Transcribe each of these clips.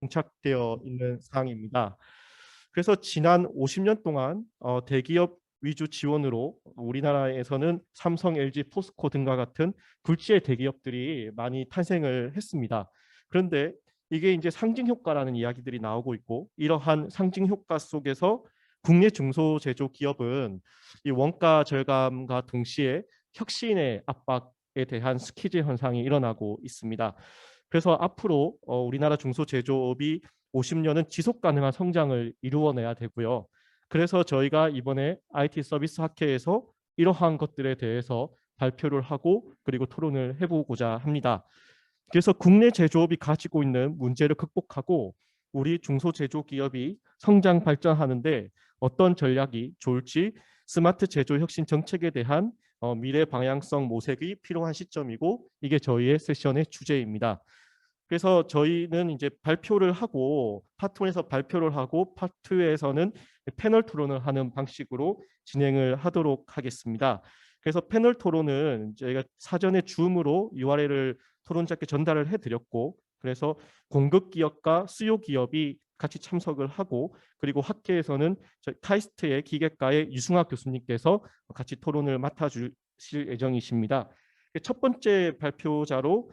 봉착되어 있는 사항입니다. 그래서 지난 50년 동안 대기업 위주 지원으로 우리나라에서는 삼성, LG, 포스코 등과 같은 굴지의 대기업들이 많이 탄생을 했습니다. 그런데 이게 이제 상징 효과라는 이야기들이 나오고 있고, 이러한 상징 효과 속에서 국내 중소제조 기업은 이 원가 절감과 동시에 혁신의 압박에 대한 스키즈 현상이 일어나고 있습니다. 그래서 앞으로 우리나라 중소제조업이 50년은 지속 가능한 성장을 이루어내야 되고요. 그래서 저희가 이번에 IT 서비스 학회에서 이러한 것들에 대해서 발표를 하고 그리고 토론을 해보고자 합니다. 그래서 국내 제조업이 가지고 있는 문제를 극복하고 우리 중소제조기업이 성장 발전하는데 어떤 전략이 좋을지, 스마트 제조 혁신 정책에 대한 미래 방향성 모색이 필요한 시점이고, 이게 저희의 세션의 주제입니다. 그래서 저희는 이제 발표를 하고 파트 1에서 발표를 하고 파트 2에서는 패널 토론을 하는 방식으로 진행을 하도록 하겠습니다. 그래서 패널 토론은 저희가 사전에 줌으로 URL을 토론자께 전달을 해드렸고, 그래서 공급 기업과 수요 기업이 같이 참석을 하고, 그리고 학계에서는 저희 카이스트의 기계과의 유승학 교수님께서 같이 토론을 맡아주실 예정이십니다. 첫 번째 발표자로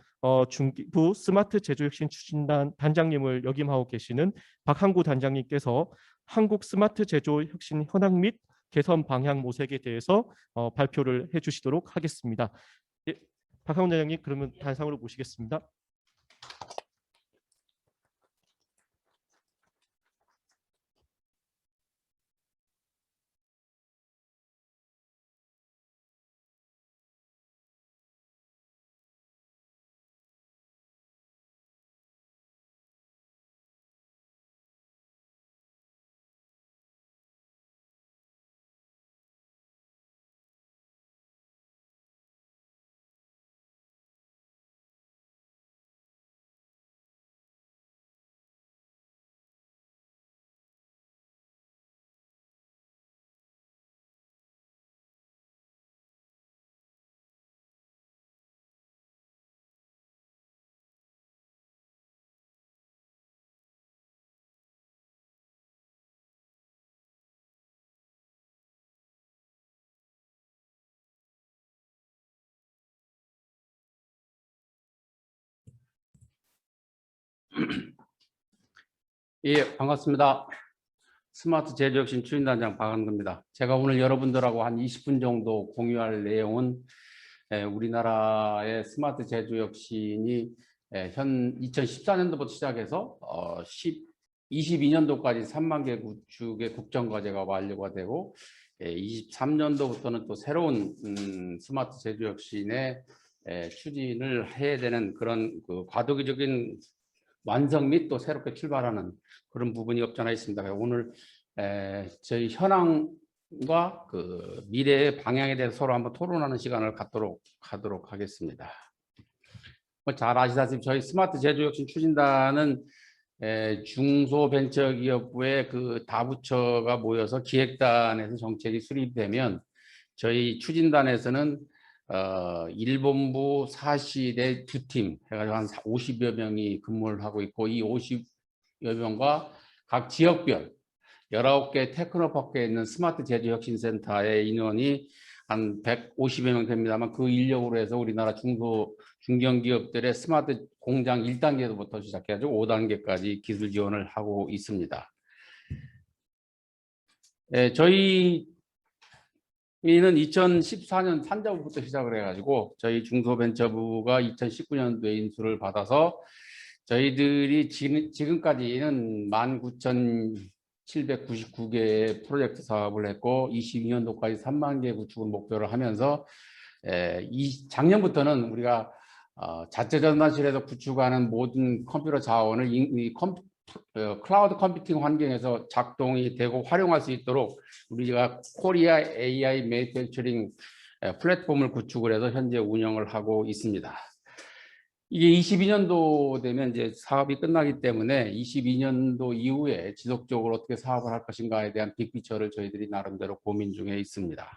중기부 스마트 제조혁신 추진단 단장님을 역임하고 계시는 박항구 단장님께서 한국 스마트 제조 혁신 현황 및 개선 방향 모색에 대해서 발표를 해주시도록 하겠습니다. 예, 박항구 단장님, 그러면 단상으로 모시겠습니다. 예, 반갑습니다. 스마트 제조혁신 추진단장 박한근입니다. 제가 오늘 여러분들하고 한 20분 정도 공유할 내용은 우리나라의 스마트 제조혁신이 현 2014년도부터 시작해서 22년도까지 3만 개 구축의 국정과제가 완료가 되고 23년도부터는 또 새로운 스마트 제조혁신의 추진을 해야 되는 그런 그 과도기적인 완성 및 또 새롭게 출발하는 그런 부분이 없잖아 있습니다. 오늘 저희 현황과 그 미래의 방향에 대해서 서로 한번 토론하는 시간을 갖도록 하도록 하겠습니다. 잘 아시다시피 저희 스마트 제조혁신 추진단은 중소벤처기업부의 그 다부처가 모여서 기획단에서 정책이 수립되면 저희 추진단에서는 1본부 4실의 2팀 해가지고 한 50여 명이 근무를 하고 있고, 이 50여 명과 각 지역별 19개 테크노파크에 있는 스마트 제조혁신센터의 인원이 한 150여 명 됩니다만, 그 인력으로 해서 우리나라 중견기업들의 스마트 공장 1단계부터 시작해가지고 5단계까지 기술 지원을 하고 있습니다. 저희는 2014년 산자부부터 시작을 해가지고 저희 중소벤처부가 2019년도에 인수를 받아서 저희들이 지금까지는 19,799개의 프로젝트 사업을 했고 22년도까지 3만 개 구축을 목표로 하면서 작년부터는 우리가 자체 전산실에서 구축하는 모든 컴퓨터 자원을 클라우드 컴퓨팅 환경에서 작동이 되고 활용할 수 있도록 우리가 코리아 AI 매니팩처링 플랫폼을 구축을 해서 현재 운영을 하고 있습니다. 이게 22년도 되면 이제 사업이 끝나기 때문에 22년도 이후에 지속적으로 어떻게 사업을 할 것인가에 대한 빅피처를 저희들이 나름대로 고민 중에 있습니다.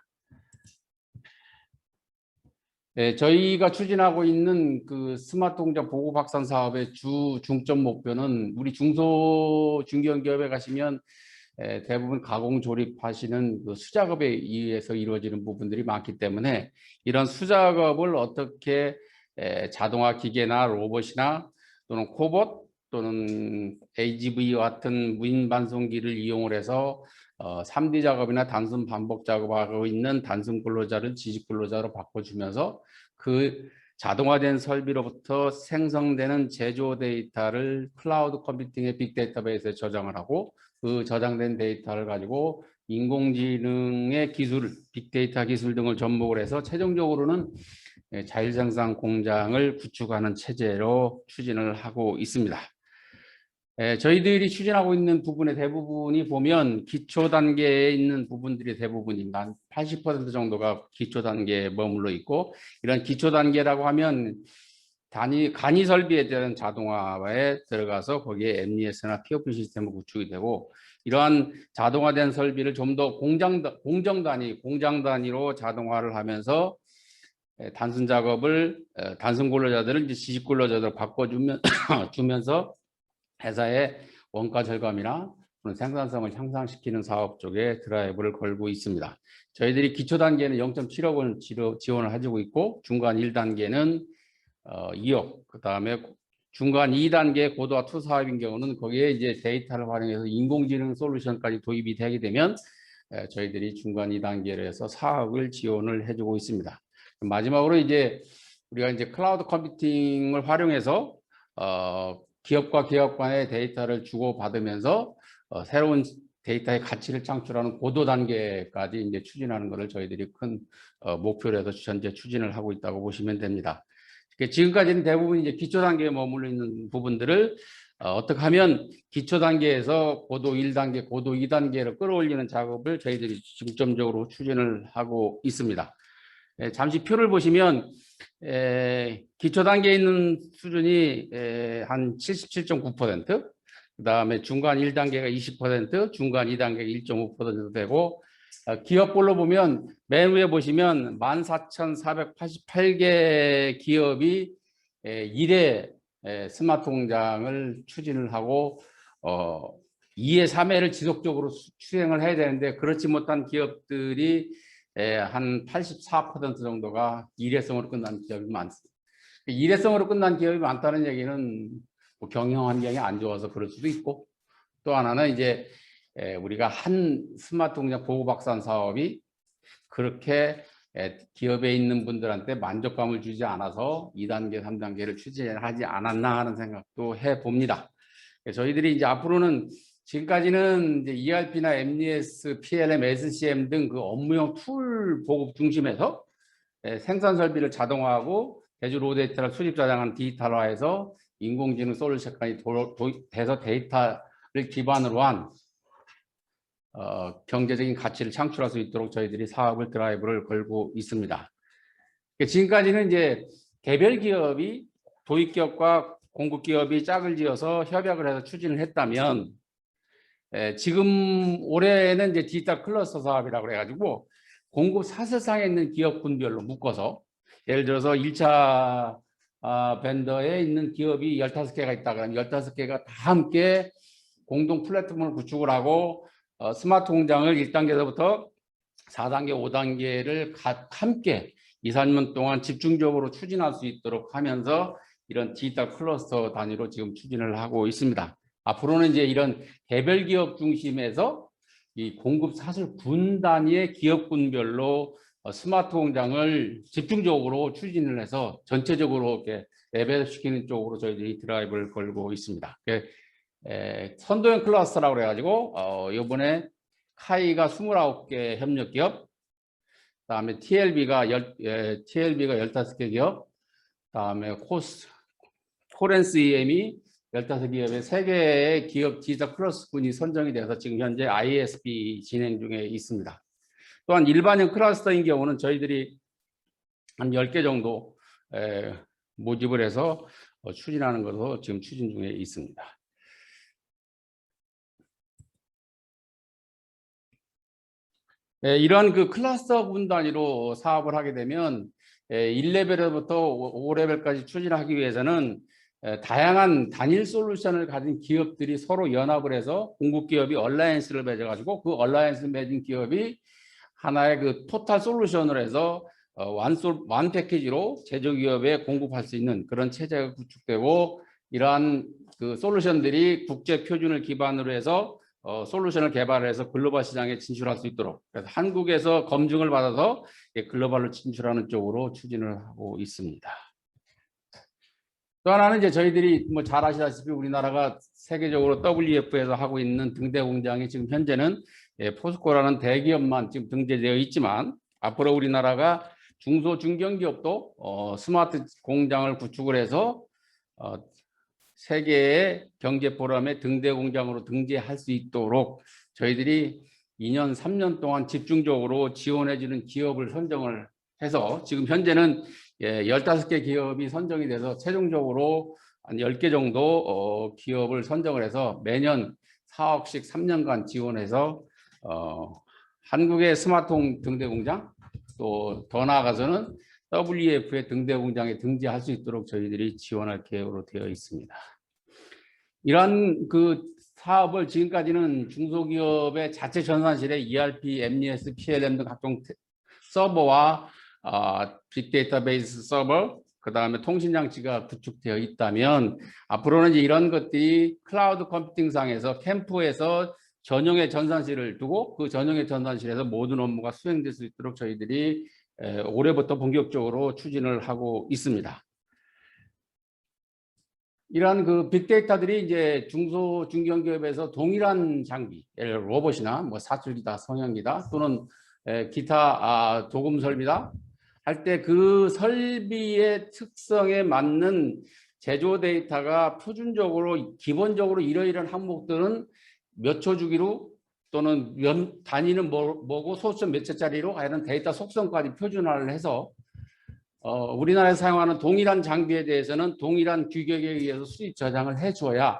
저희가 추진하고 있는 그 스마트 공장 보급 확산 사업의 중점 목표는 우리 중견기업에 가시면 대부분 가공 조립하시는 그 수작업에 의해서 이루어지는 부분들이 많기 때문에 이런 수작업을 어떻게 자동화 기계나 로봇이나 또는 코봇 또는 AGV 같은 무인 반송기를 이용을 해서 3D 작업이나 단순 반복 작업하고 있는 단순 근로자를 지식 근로자로 바꿔주면서 그 자동화된 설비로부터 생성되는 제조 데이터를 클라우드 컴퓨팅의 빅데이터베이스에 저장을 하고 그 저장된 데이터를 가지고 인공지능의 기술, 빅데이터 기술 등을 접목을 해서 최종적으로는 자율생산 공장을 구축하는 체제로 추진을 하고 있습니다. 저희들이 추진하고 있는 부분의 대부분이 보면 기초 단계에 있는 부분들이 대부분입니다. 한 80% 정도가 기초 단계에 머물러 있고, 이런 기초 단계라고 하면 간이 설비에 대한 자동화에 들어가서 거기에 MES나 POP 시스템을 구축이 되고, 이러한 자동화된 설비를 좀 더 공장 단위로 자동화를 하면서 단순 작업을 단순 근로자들을 이제 지식 근로자들로 바꿔주면서 회사의 원가 절감이나 생산성을 향상시키는 사업 쪽에 드라이브를 걸고 있습니다. 저희들이 기초 단계는 0.7억 원 지원을 해주고 있고 중간 1단계는 2억, 그 다음에 중간 2단계 고도화 투 사업인 경우는 거기에 이제 데이터를 활용해서 인공지능 솔루션까지 도입이 되게 되면 저희들이 중간 2단계로 해서 4억을 지원을 해주고 있습니다. 마지막으로 이제 우리가 이제 클라우드 컴퓨팅을 활용해서 기업과 기업 간의 데이터를 주고받으면서 새로운 데이터의 가치를 창출하는 고도 단계까지 이제 추진하는 것을 저희들이 큰 목표로 해서 현재 추진을 하고 있다고 보시면 됩니다. 지금까지는 대부분 이제 기초 단계에 머물러 있는 부분들을 어떻게 하면 기초 단계에서 고도 1단계, 고도 2단계로 끌어올리는 작업을 저희들이 중점적으로 추진을 하고 있습니다. 잠시 표를 보시면 기초 단계에 있는 수준이 한 77.9%, 그 다음에 중간 1단계가 20%, 중간 2단계가 1.5% 되고 기업별로 보면 맨 위에 보시면 14,488개 기업이 1회 스마트 공장을 추진을 하고 2회, 3회를 지속적으로 수행을 해야 되는데 그렇지 못한 기업들이 한 84% 정도가 일회성으로 끝난 기업이 많습니다. 일회성으로 끝난 기업이 많다는 얘기는 뭐 경영 환경이 안 좋아서 그럴 수도 있고 또 하나는 이제 우리가 한 스마트 공장 보급 확산 사업이 그렇게 기업에 있는 분들한테 만족감을 주지 않아서 2단계, 3단계를 추진하지 않았나 하는 생각도 해봅니다. 저희들이 이제 앞으로는 지금까지는 이제 ERP나 MES, PLM, SCM 등 그 업무용 툴 보급 중심에서 생산 설비를 자동화하고 대주 로 데이터를 수집 저장하는 디지털화해서 인공지능 솔루션까지 도입돼서 데이터를 기반으로 한 경제적인 가치를 창출할 수 있도록 저희들이 사업을 드라이브를 걸고 있습니다. 지금까지는 이제 개별 기업이 도입 기업과 공급 기업이 짝을 지어서 협약을 해서 추진을 했다면 지금 올해는 이제 디지털 클러스터 사업이라고 해가지고 공급 사슬상에 있는 기업군별로 묶어서 예를 들어서 1차 벤더에 있는 기업이 15개가 있다 그러면 15개가 다 함께 공동 플랫폼을 구축을 하고 스마트 공장을 1단계서부터 4단계, 5단계를 함께 2, 3년 동안 집중적으로 추진할 수 있도록 하면서 이런 디지털 클러스터 단위로 지금 추진을 하고 있습니다. 앞으로는 이제 이런 개별 기업 중심에서 이 공급 사슬 군 단위의 기업군별로 스마트 공장을 집중적으로 추진을 해서 전체적으로 이렇게 레벨시키는 쪽으로 저희들이 드라이브를 걸고 있습니다. 선도형 클러스터라고 그래가지고 이번에 카이가 29개 협력기업, 그다음에 TLB가 15개 기업, 그다음에 코렌스 EM이 15기업의 3개의 기업 디지털 클러스군이 선정이 돼서 지금 현재 ISP 진행 중에 있습니다. 또한 일반형 클러스터인 경우는 저희들이 한 10개 정도 모집을 해서 추진하는 것으로 지금 추진 중에 있습니다. 이러한 그 클러스터 군 단위로 사업을 하게 되면 1레벨부터 5레벨까지 추진하기 위해서는 다양한 단일 솔루션을 가진 기업들이 서로 연합을 해서 공급 기업이 얼라이언스를 맺어가지고 그 얼라이언스 맺은 기업이 하나의 그 토탈 솔루션을 해서 완 패키지로 제조기업에 공급할 수 있는 그런 체제가 구축되고, 이러한 그 솔루션들이 국제 표준을 기반으로 해서 솔루션을 개발해서 글로벌 시장에 진출할 수 있도록, 그래서 한국에서 검증을 받아서 글로벌로 진출하는 쪽으로 추진을 하고 있습니다. 또 하나는 이제 저희들이 뭐 잘 아시다시피 우리나라가 세계적으로 WF에서 하고 있는 등대 공장이 지금 현재는 포스코라는 대기업만 지금 등재되어 있지만, 앞으로 우리나라가 중소 중견기업도 스마트 공장을 구축을 해서 세계의 경제 포럼의 등대 공장으로 등재할 수 있도록 저희들이 2년, 3년 동안 집중적으로 지원해주는 기업을 선정을 해서 지금 현재는 15개 기업이 선정이 돼서 최종적으로 한 10개 정도 기업을 선정을 해서 매년 4억씩 3년간 지원해서 한국의 스마트홈 등대 공장, 또 더 나아가서는 WF의 등대 공장에 등재할 수 있도록 저희들이 지원할 계획으로 되어 있습니다. 이러한 그 사업을 지금까지는 중소기업의 자체 전산실에 ERP, MES, PLM 등 각종 서버와 빅데이터베이스 서버, 그 다음에 통신장치가 구축되어 있다면, 앞으로는 이제 이런 것들이 클라우드 컴퓨팅상에서 캠프에서 전용의 전산실을 두고 그 전용의 전산실에서 모든 업무가 수행될 수 있도록 저희들이 올해부터 본격적으로 추진을 하고 있습니다. 이러한 그 빅데이터들이 이제 중소 중견기업에서 동일한 장비, 예를 들어 로봇이나 뭐 사출기다, 성형기다, 또는 기타 도금 설비다 할 때 그 설비의 특성에 맞는 제조 데이터가 표준적으로 기본적으로 이러이러한 항목들은 몇 초 주기로 또는 단위는 뭐고 소수점 몇 초짜리로 하는 데이터 속성까지 표준화를 해서 우리나라에서 사용하는 동일한 장비에 대해서는 동일한 규격에 의해서 수입 저장을 해줘야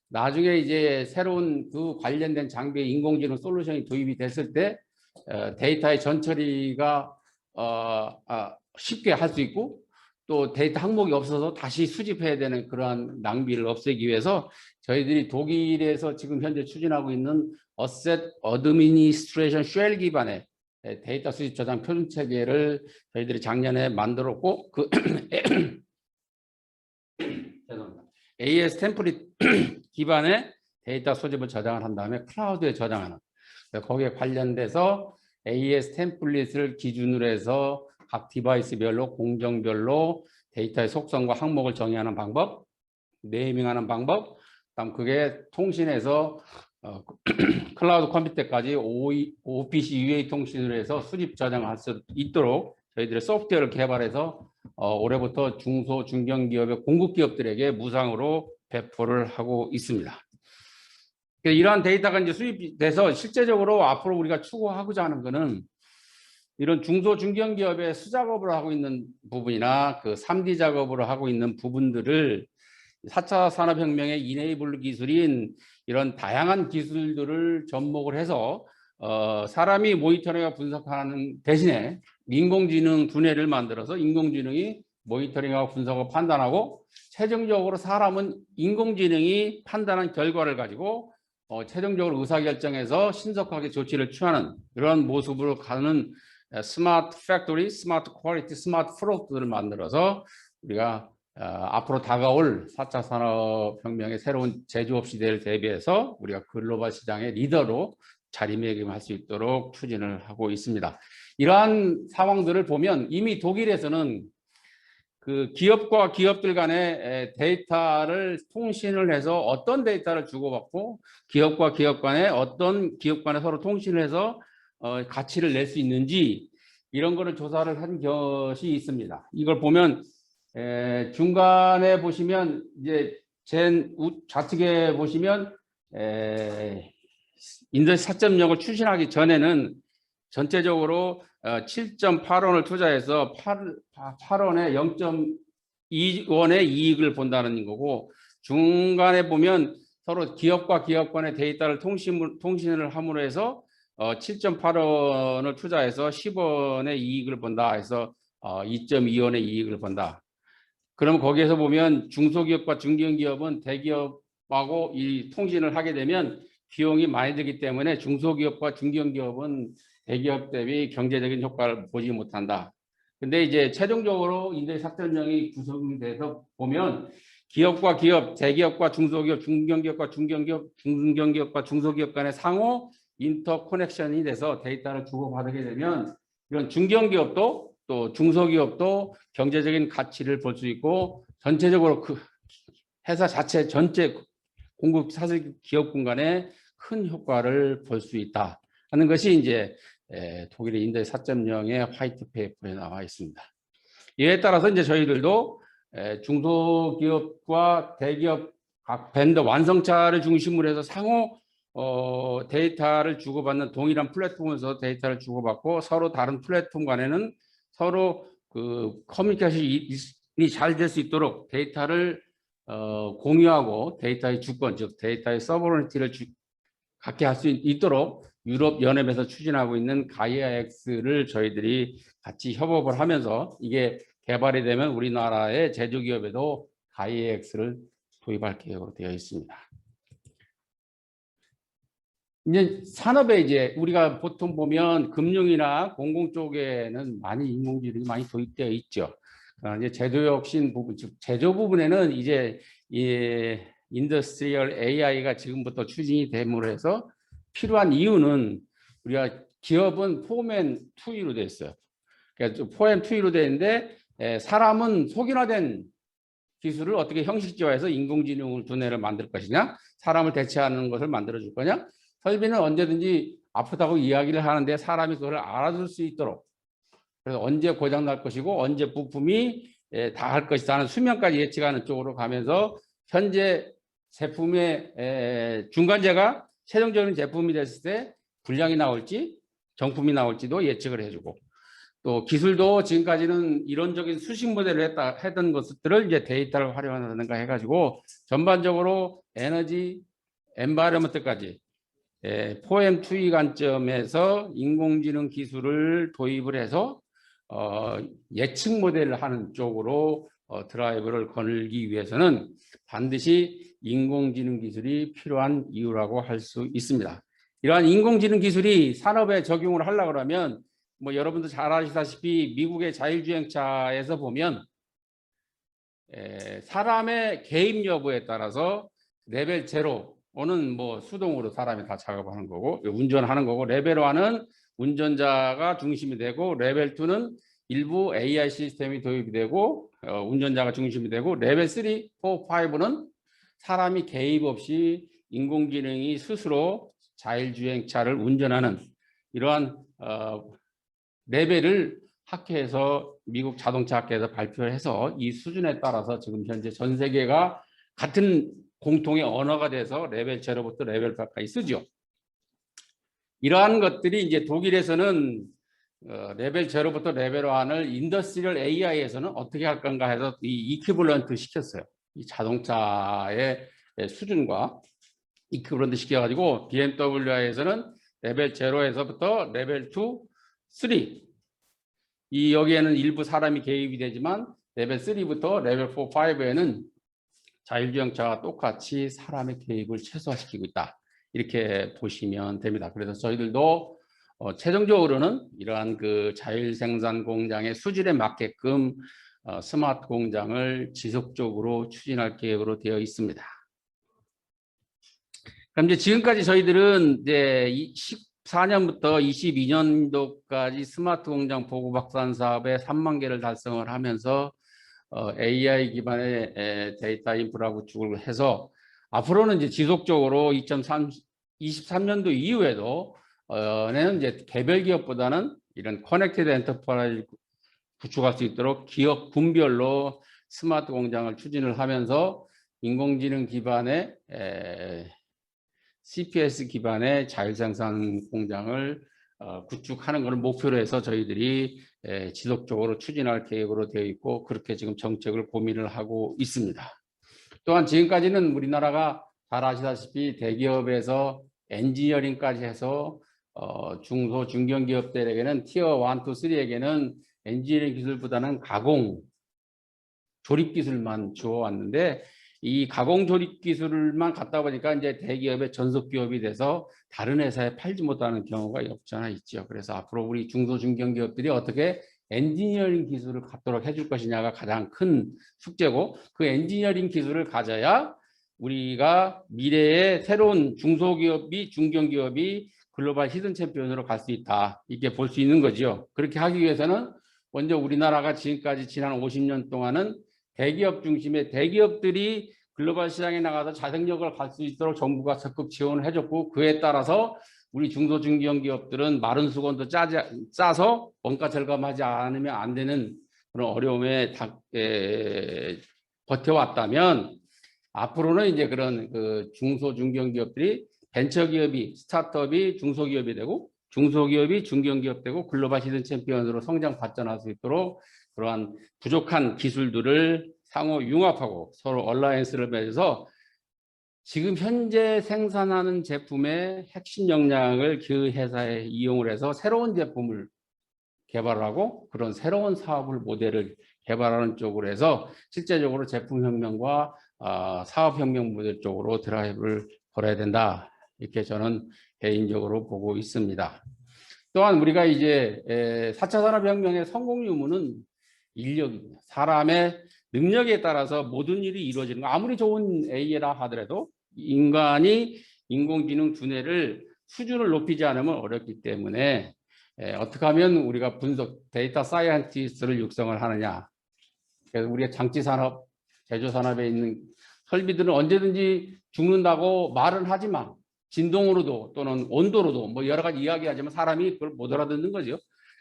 나중에 이제 새로운 그 관련된 장비의 인공지능 솔루션이 도입이 됐을 때 데이터의 전처리가 쉽게 할 수 있고, 또 데이터 항목이 없어서 다시 수집해야 되는 그러한 낭비를 없애기 위해서 저희들이 독일에서 지금 현재 추진하고 있는 어셋 어드미니스트레이션 쉘 기반의 데이터 수집 저장 표준 체계를 저희들이 작년에 만들었고, 그 AES 템플릿 기반의 데이터 수집을 저장을 한 다음에 클라우드에 저장하는, 거기에 관련돼서 AES 템플릿을 기준으로 해서 각 디바이스별로 공정별로 데이터의 속성과 항목을 정의하는 방법, 네이밍하는 방법, 그다음 그게 통신해서 클라우드 컴퓨터까지 OPC UA 통신으로 해서 수집 저장할 수 있도록 저희들의 소프트웨어를 개발해서 올해부터 중소 중견기업의 공급기업들에게 무상으로 배포를 하고 있습니다. 이러한 데이터가 이제 수입돼서 실제적으로 앞으로 우리가 추구하고자 하는 것은 이런 중소 중견기업의 수작업을 하고 있는 부분이나 그 3D 작업을 하고 있는 부분들을 4차 산업혁명의 이네이블 기술인 이런 다양한 기술들을 접목을 해서 사람이 모니터링과 분석하는 대신에 인공지능 두뇌를 만들어서 인공지능이 모니터링하고 분석하고 판단하고, 최종적으로 사람은 인공지능이 판단한 결과를 가지고 최종적으로 의사결정해서 신속하게 조치를 취하는 이런 모습으로 가는 스마트 팩토리, 스마트 퀄리티, 스마트 프로덕트를 만들어서 우리가 앞으로 다가올 4차 산업혁명의 새로운 제조업 시대를 대비해서 우리가 글로벌 시장의 리더로 자리매김할 수 있도록 추진을 하고 있습니다. 이러한 상황들을 보면 이미 독일에서는 그 기업과 기업들 간의 데이터를 통신을 해서 어떤 데이터를 주고받고 기업과 기업 간에 어떤 기업 간에 서로 통신을 해서 가치를 낼 수 있는지 이런 거를 조사를 한 것이 있습니다. 이걸 보면 중간에 보시면 이제 좌측에 보시면 인더스트리 4.0을 추진하기 전에는 전체적으로 7.8원을 투자해서 8원에 0.2원의 이익을 본다는 거고, 중간에 보면 서로 기업과 기업 간의 데이터를 통신을 함으로 해서 7.8원을 투자해서 10원의 이익을 본다 해서 2.2원의 이익을 번다. 그럼 거기에서 보면 중소기업과 중견기업은 대기업하고 이 통신을 하게 되면 비용이 많이 들기 때문에 중소기업과 중견기업은 대기업 대비 경제적인 효과를 보지 못한다. 근데 이제 최종적으로 인대 삭전령이 구성이 돼서 보면 기업과 기업, 대기업과 중소기업, 중견기업과 중견기업, 중견기업과 중소기업 간의 상호 인터 커넥션이 돼서 데이터를 주고받게 되면 이런 중견기업도 또 중소기업도 경제적인 가치를 볼 수 있고 전체적으로 그 회사 자체 전체 공급 사실 기업군 간에 큰 효과를 볼 수 있다 하는 것이 이제 독일의 인대 4.0의 화이트 페이퍼에 나와 있습니다. 이에 따라서 이제 저희들도 중소기업과 대기업 각 벤더 완성차를 중심으로 해서 상호 데이터를 주고받는 동일한 플랫폼에서 데이터를 주고받고 서로 다른 플랫폼 간에는 서로 그 커뮤니케이션이 잘 될 수 있도록 데이터를 공유하고 데이터의 주권, 즉 데이터의 서버러니티를 갖게 할 수 있도록 유럽 연합에서 추진하고 있는 가이아엑스를 저희들이 같이 협업을 하면서 이게 개발이 되면 우리나라의 제조기업에도 가이아엑스를 도입할 계획으로 되어 있습니다. 이제 산업에 이제 우리가 보통 보면 금융이나 공공 쪽에는 많이 인공지능이 많이 도입되어 있죠. 이제 제조혁신 부분, 즉 제조 부분에는 이제 이 인더스트리얼 AI가 지금부터 추진이 됨으로 해서 필요한 이유는 우리가 기업은 4M2E로 되어 있어요. 그러니까 4M2E로 되어 있는데 사람은 속인화된 기술을 어떻게 형식화해서 인공지능을 두뇌를 만들 것이냐, 사람을 대체하는 것을 만들어 줄 거냐. 설비는 언제든지 아프다고 이야기를 하는데 사람이 그걸 알아줄 수 있도록, 그래서 언제 고장 날 것이고 언제 부품이 다 할 것이다 하는 수명까지 예측하는 쪽으로 가면서 현재 제품의 중간재가 최종적인 제품이 됐을 때 불량이 나올지 정품이 나올지도 예측을 해주고, 또 기술도 지금까지는 이론적인 수식 모델을 했던 것들을 이제 데이터를 활용한다든가 해가지고 전반적으로 에너지, 엔바이러먼트까지 4M2E 관점에서 인공지능 기술을 도입을 해서 예측 모델을 하는 쪽으로 드라이브를 걸기 위해서는 반드시 인공지능 기술이 필요한 이유라고 할 수 있습니다. 이러한 인공지능 기술이 산업에 적용을 하려고 하면 뭐 여러분도 잘 아시다시피 미국의 자율주행차에서 보면 사람의 개입 여부에 따라서 레벨 0는 뭐 수동으로 사람이 다 작업하는 거고 운전하는 거고, 레벨 1은 운전자가 중심이 되고, 레벨 2는 일부 AI 시스템이 도입이 되고 운전자가 중심이 되고, 레벨 3, 4, 5는 사람이 개입 없이 인공지능이 스스로 자율주행차를 운전하는 이러한 레벨을 학회에서 미국 자동차 학회에서 발표를 해서 이 수준에 따라서 지금 현재 전 세계가 같은 공통의 언어가 돼서 레벨 0부터 레벨 4까지 쓰죠. 이러한 것들이 이제 독일에서는 레벨 0부터 레벨 1을 인더스트리얼 AI에서는 어떻게 할 건가 해서 이 이퀴벌런트 시켰어요. 이 자동차의 수준과 이퀴벌런트 시켜가지고 BMW에서는 레벨 0에서부터 레벨 2, 3 이 여기에는 일부 사람이 개입이 되지만 레벨 3부터 레벨 4, 5에는 자율주행차와 똑같이 사람의 개입을 최소화시키고 있다. 이렇게 보시면 됩니다. 그래서 저희들도 최종적으로는 이러한 그 자율생산 공장의 수질에 맞게끔 스마트 공장을 지속적으로 추진할 계획으로 되어 있습니다. 그럼 이제 지금까지 저희들은 이제 14년부터 22년도까지 스마트 공장 보급 확산 사업에 3만 개를 달성을 하면서 AI 기반의 데이터 인프라 구축을 해서 앞으로는 이제 지속적으로 2023년도 이후에도 는 이제 개별 기업보다는 이런 커넥티드 엔터프라이즈 구축할 수 있도록 기업 군별로 스마트 공장을 추진을 하면서 인공지능 기반의 CPS 기반의 자율생산 공장을 구축하는 것을 목표로 해서 저희들이 지속적으로 추진할 계획으로 되어 있고, 그렇게 지금 정책을 고민을 하고 있습니다. 또한 지금까지는 우리나라가 잘 아시다시피 대기업에서 엔지니어링까지 해서 중소 중견기업들에게는 티어 1, 2, 3에게는 엔지니어링 기술보다는 가공, 조립 기술만 주어왔는데 이 가공 조립 기술만 갖다 보니까 이제 대기업의 전속 기업이 돼서 다른 회사에 팔지 못하는 경우가 없지 않아 있죠. 그래서 앞으로 우리 중소 중견기업들이 어떻게 엔지니어링 기술을 갖도록 해줄 것이냐가 가장 큰 숙제고, 그 엔지니어링 기술을 가져야 우리가 미래의 새로운 중소기업이 중견기업이 글로벌 히든 챔피언으로 갈 수 있다, 이렇게 볼 수 있는 거죠. 그렇게 하기 위해서는 먼저 우리나라가 지금까지 지난 50년 동안은 대기업 중심의 대기업들이 글로벌 시장에 나가서 자생력을 갈 수 있도록 정부가 적극 지원을 해줬고, 그에 따라서 우리 중소 중견기업들은 마른 수건도 짜서 원가 절감하지 않으면 안 되는 그런 어려움에 버텨왔다면, 앞으로는 이제 그런 그 중소 중견기업들이 벤처기업이 스타트업이 중소기업이 되고 중소기업이 중견기업 되고 글로벌 히든 챔피언으로 성장 발전할 수 있도록 그러한 부족한 기술들을 상호 융합하고 서로 얼라이언스를 맺어서 지금 현재 생산하는 제품의 핵심 역량을 그 회사에 이용을 해서 새로운 제품을 개발하고 그런 새로운 사업을 모델을 개발하는 쪽으로 해서 실제적으로 제품혁명과 사업혁명 모델 쪽으로 드라이브를 걸어야 된다, 이렇게 저는 개인적으로 보고 있습니다. 또한 우리가 이제 4차 산업혁명의 성공 유무는 인력입니다. 사람의 능력에 따라서 모든 일이 이루어지는 거. 아무리 좋은 AI라 하더라도 인간이 인공지능 두뇌를 수준을 높이지 않으면 어렵기 때문에 어떻게 하면 우리가 분석 데이터 사이언티스트를 육성을 하느냐. 그래서 우리가 장치산업, 제조산업에 있는 설비들은 언제든지 죽는다고 말은 하지만 진동으로도 또는 온도로도 뭐 여러 가지 이야기하지만 사람이 그걸 못 알아듣는 거죠.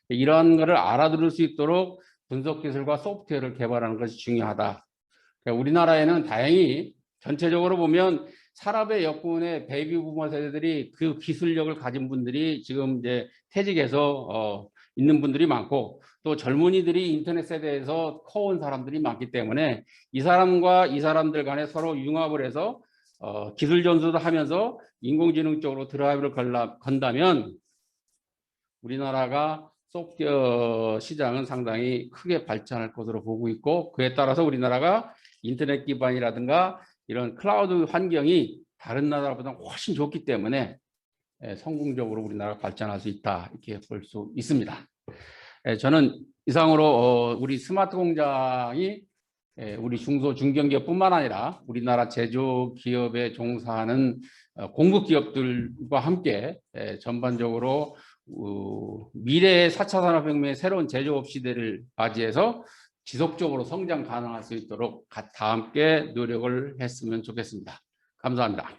이러한 거를 알아들을 수 있도록 분석 기술과 소프트웨어를 개발하는 것이 중요하다. 그러니까 우리나라에는 다행히 전체적으로 보면 산업의 여건의 베이비 부머 세대들이 그 기술력을 가진 분들이 지금 이제 퇴직해서 있는 분들이 많고, 또 젊은이들이 인터넷 세대에서 커온 사람들이 많기 때문에 이 사람과 이 사람들 간에 서로 융합을 해서 기술 전수도 하면서 인공지능 쪽으로 드라이브를 건다면 우리나라가 소프트웨어 시장은 상당히 크게 발전할 것으로 보고 있고, 그에 따라서 우리나라가 인터넷 기반이라든가 이런 클라우드 환경이 다른 나라보다 훨씬 좋기 때문에 성공적으로 우리나라가 발전할 수 있다, 이렇게 볼 수 있습니다. 저는 이상으로 우리 스마트 공장이 우리 중소 중견기업뿐만 아니라 우리나라 제조기업에 종사하는 공급 기업들과 함께 전반적으로 미래의 4차 산업혁명의 새로운 제조업 시대를 맞이해서 지속적으로 성장 가능할 수 있도록 다 함께 노력을 했으면 좋겠습니다. 감사합니다.